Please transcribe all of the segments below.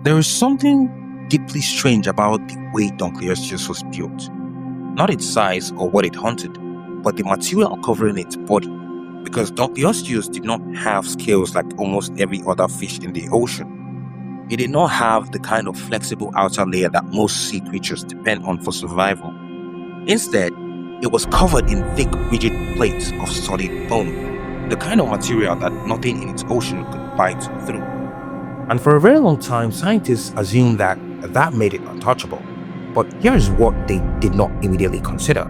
There is something deeply strange about the way Dunkleosteus was built. Not its size or what it hunted, but the material covering its body. Because Dunkleosteus did not have scales like almost every other fish in the ocean. It did not have the kind of flexible outer layer that most sea creatures depend on for survival. Instead, it was covered in thick, rigid plates of solid bone, the kind of material that nothing in its ocean could bite through. And for a very long time, scientists assumed that made it untouchable. But here's what they did not immediately consider.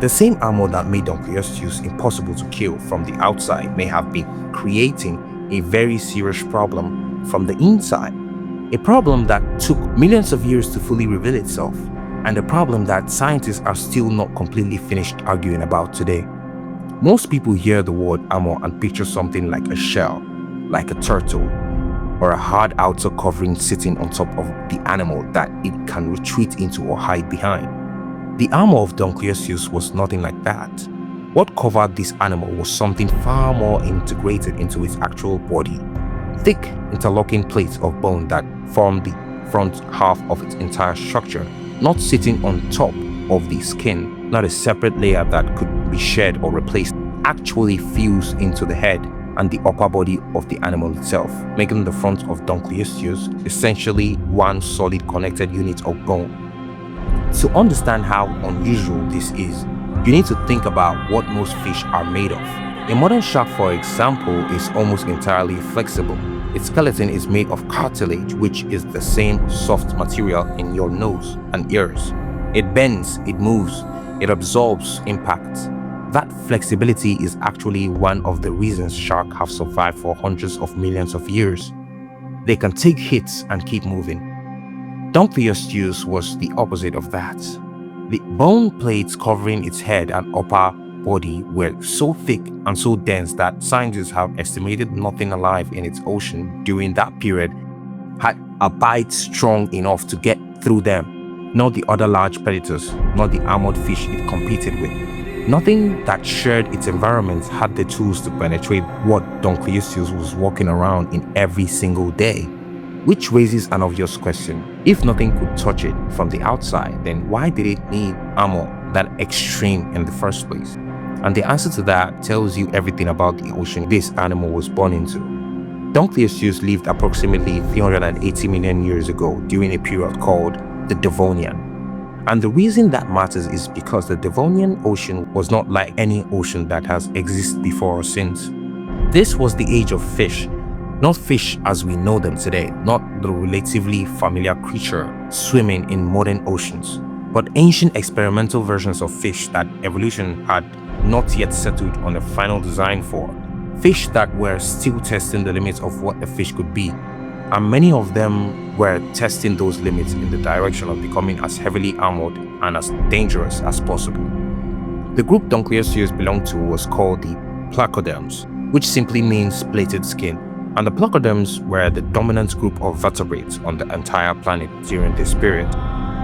The same armor that made Dunkleosteus impossible to kill from the outside may have been creating a very serious problem from the inside. A problem that took millions of years to fully reveal itself, and a problem that scientists are still not completely finished arguing about today. Most people hear the word armor and picture something like a shell, like a turtle, or a hard outer covering sitting on top of the animal that it can retreat into or hide behind. The armor of Dunkleosteus was nothing like that. What covered this animal was something far more integrated into its actual body. Thick, interlocking plates of bone that formed the front half of its entire structure, not sitting on top of the skin, not a separate layer that could be shed or replaced, actually fused into the head and the upper body of the animal itself, making the front of Dunkleosteus essentially one solid connected unit of bone. To understand how unusual this is, you need to think about what most fish are made of. A modern shark, for example, is almost entirely flexible. Its skeleton is made of cartilage, which is the same soft material in your nose and ears. It bends, it moves, it absorbs impact. That flexibility is actually one of the reasons sharks have survived for hundreds of millions of years. They can take hits and keep moving. Dunkleosteus was the opposite of that. The bone plates covering its head and upper body were so thick and so dense that scientists have estimated nothing alive in its ocean during that period had a bite strong enough to get through them. Not the other large predators, not the armored fish it competed with. Nothing that shared its environment had the tools to penetrate what Dunkleosteus was walking around in every single day. Which raises an obvious question. If nothing could touch it from the outside, then why did it need armor that extreme in the first place? And the answer to that tells you everything about the ocean this animal was born into. Dunkleosteus lived approximately 380 million years ago during a period called the Devonian. And the reason that matters is because the Devonian ocean was not like any ocean that has existed before or since. This was the age of fish, not fish as we know them today, not the relatively familiar creature swimming in modern oceans, but ancient experimental versions of fish that evolution had not yet settled on a final design for. Fish that were still testing the limits of what a fish could be. And many of them were testing those limits in the direction of becoming as heavily armored and as dangerous as possible. The group Dunkleosteus belonged to was called the placoderms, which simply means plated skin. And the placoderms were the dominant group of vertebrates on the entire planet during this period.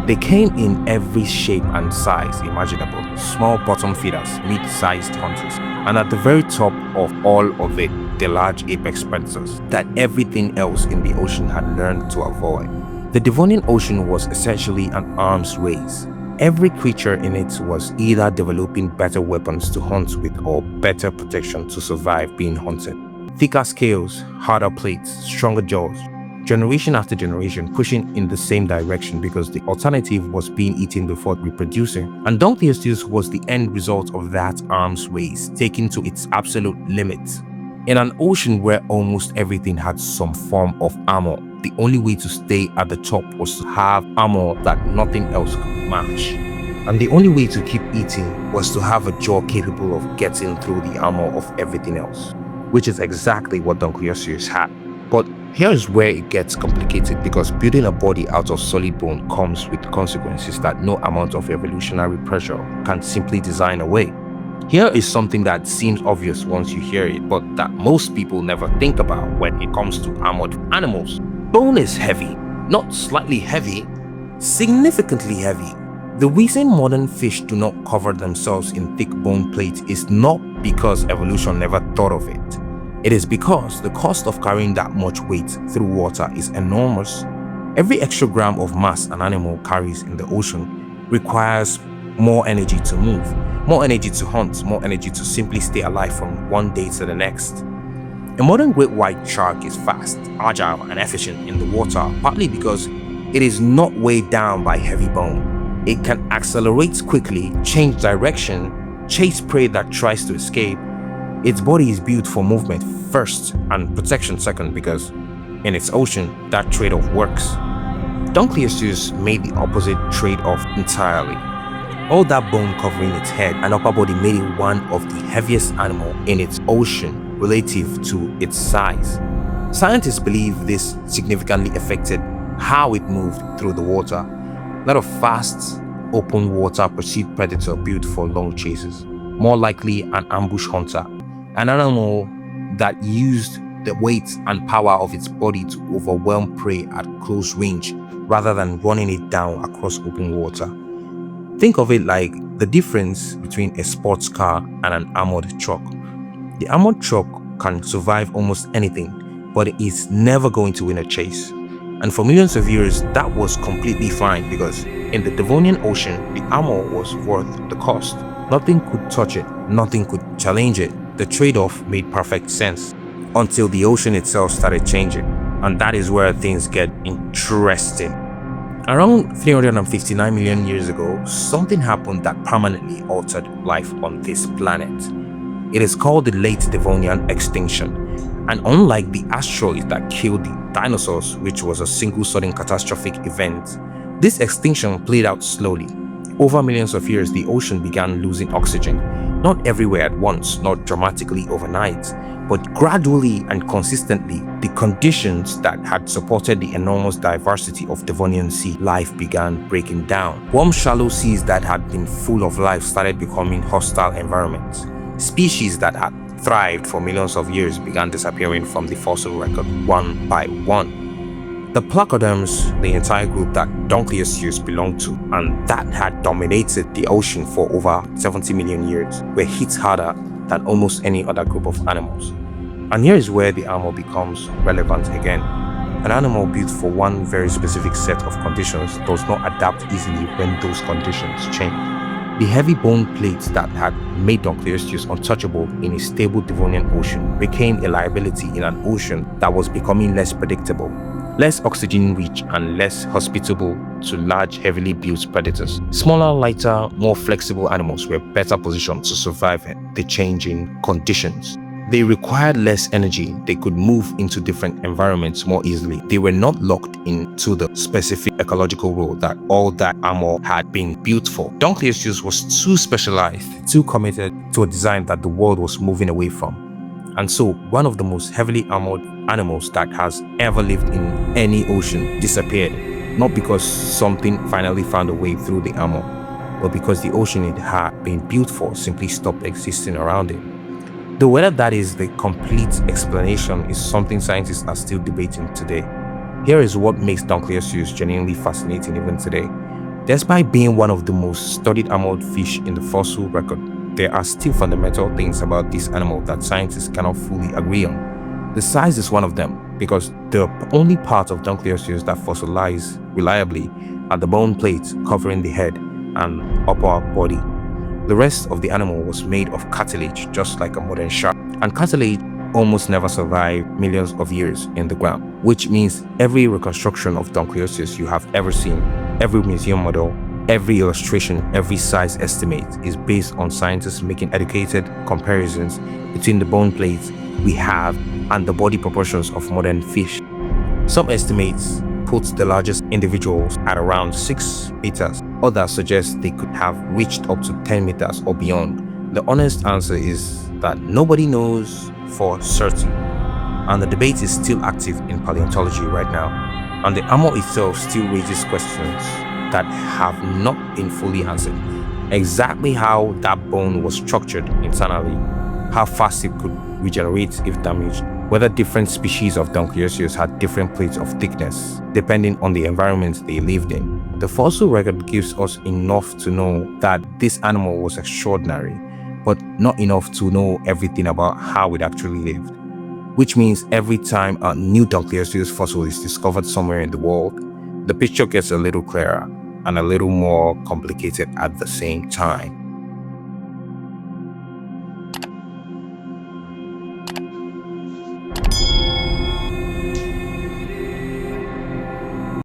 They came in every shape and size imaginable, small bottom feeders, mid-sized hunters, and at the very top of all of it, the large apex predators that everything else in the ocean had learned to avoid. The Devonian Ocean was essentially an arms race. Every creature in it was either developing better weapons to hunt with or better protection to survive being hunted. Thicker scales, harder plates, stronger jaws, generation after generation pushing in the same direction because the alternative was being eaten before reproducing. And Dunkleosteus was the end result of that arms race, taken to its absolute limits. In an ocean where almost everything had some form of armor, the only way to stay at the top was to have armor that nothing else could match. And the only way to keep eating was to have a jaw capable of getting through the armor of everything else, which is exactly what Dunkleosteus had. But here's where it gets complicated, because building a body out of solid bone comes with consequences that no amount of evolutionary pressure can simply design away. Here is something that seems obvious once you hear it, but that most people never think about when it comes to armored animals. Bone is heavy, not slightly heavy, significantly heavy. The reason modern fish do not cover themselves in thick bone plates is not because evolution never thought of it. It is because the cost of carrying that much weight through water is enormous. Every extra gram of mass an animal carries in the ocean requires more energy to move, more energy to hunt, more energy to simply stay alive from one day to the next. A modern great white shark is fast, agile, and efficient in the water, partly because it is not weighed down by heavy bone. It can accelerate quickly, change direction, chase prey that tries to escape. Its body is built for movement first and protection second because in its ocean, that trade-off works. Dunkleosteus made the opposite trade-off entirely. All that bone covering its head and upper body made it one of the heaviest animals in its ocean relative to its size. Scientists believe this significantly affected how it moved through the water. Not a fast, open water pursuit predator built for long chases, more likely an ambush hunter, an animal that used the weight and power of its body to overwhelm prey at close range rather than running it down across open water. Think of it like the difference between a sports car and an armored truck. The armored truck can survive almost anything, but it is never going to win a chase. And for millions of years, that was completely fine because in the Devonian Ocean, the armor was worth the cost. Nothing could touch it, nothing could challenge it. The trade-off made perfect sense until the ocean itself started changing. And that is where things get interesting. Around 359 million years ago, something happened that permanently altered life on this planet. It is called the Late Devonian Extinction. And unlike the asteroid that killed the dinosaurs, which was a single sudden catastrophic event, this extinction played out slowly. Over millions of years, the ocean began losing oxygen, not everywhere at once, not dramatically overnight, but gradually and consistently. The conditions that had supported the enormous diversity of Devonian sea life began breaking down. Warm, shallow seas that had been full of life started becoming hostile environments. Species that had thrived for millions of years began disappearing from the fossil record one by one. The placoderms, the entire group that Dunkleosteus belonged to and that had dominated the ocean for over 70 million years, were hit harder than almost any other group of animals. And here is where the armor becomes relevant again. An animal built for one very specific set of conditions does not adapt easily when those conditions change. The heavy bone plates that had made Dunkleosteus untouchable in a stable Devonian ocean became a liability in an ocean that was becoming less predictable, less oxygen-rich, and less hospitable to large, heavily built predators. Smaller, lighter, more flexible animals were better positioned to survive the changing conditions. They required less energy. They could move into different environments more easily. They were not locked into the specific ecological role that all that armor had been built for. Dunkleosteus was too specialized, too committed to a design that the world was moving away from. And so, one of the most heavily armored animals that has ever lived in any ocean disappeared. Not because something finally found a way through the armor, but because the ocean it had been built for simply stopped existing around it. Though whether that is the complete explanation is something scientists are still debating today. Here is what makes Dunkleosteus genuinely fascinating even today. Despite being one of the most studied armored fish in the fossil record, there are still fundamental things about this animal that scientists cannot fully agree on. The size is one of them, because the only part of Dunkleosteus that fossilize reliably are the bone plates covering the head and upper body. The rest of the animal was made of cartilage, just like a modern shark. And cartilage almost never survived millions of years in the ground, which means every reconstruction of Dunkleosteus you have ever seen, every museum model, every illustration, every size estimate is based on scientists making educated comparisons between the bone plates we have and the body proportions of modern fish. Some estimates put the largest individuals at around 6 meters. Others suggest they could have reached up to 10 meters or beyond. The honest answer is that nobody knows for certain, and the debate is still active in paleontology right now. And the armor itself still raises questions that have not been fully answered. Exactly how that bone was structured internally, how fast it could regenerate if damaged, whether different species of Dunkleosteus had different plates of thickness depending on the environment they lived in. The fossil record gives us enough to know that this animal was extraordinary, but not enough to know everything about how it actually lived. Which means every time a new Dunkleosteus fossil is discovered somewhere in the world, the picture gets a little clearer and a little more complicated at the same time.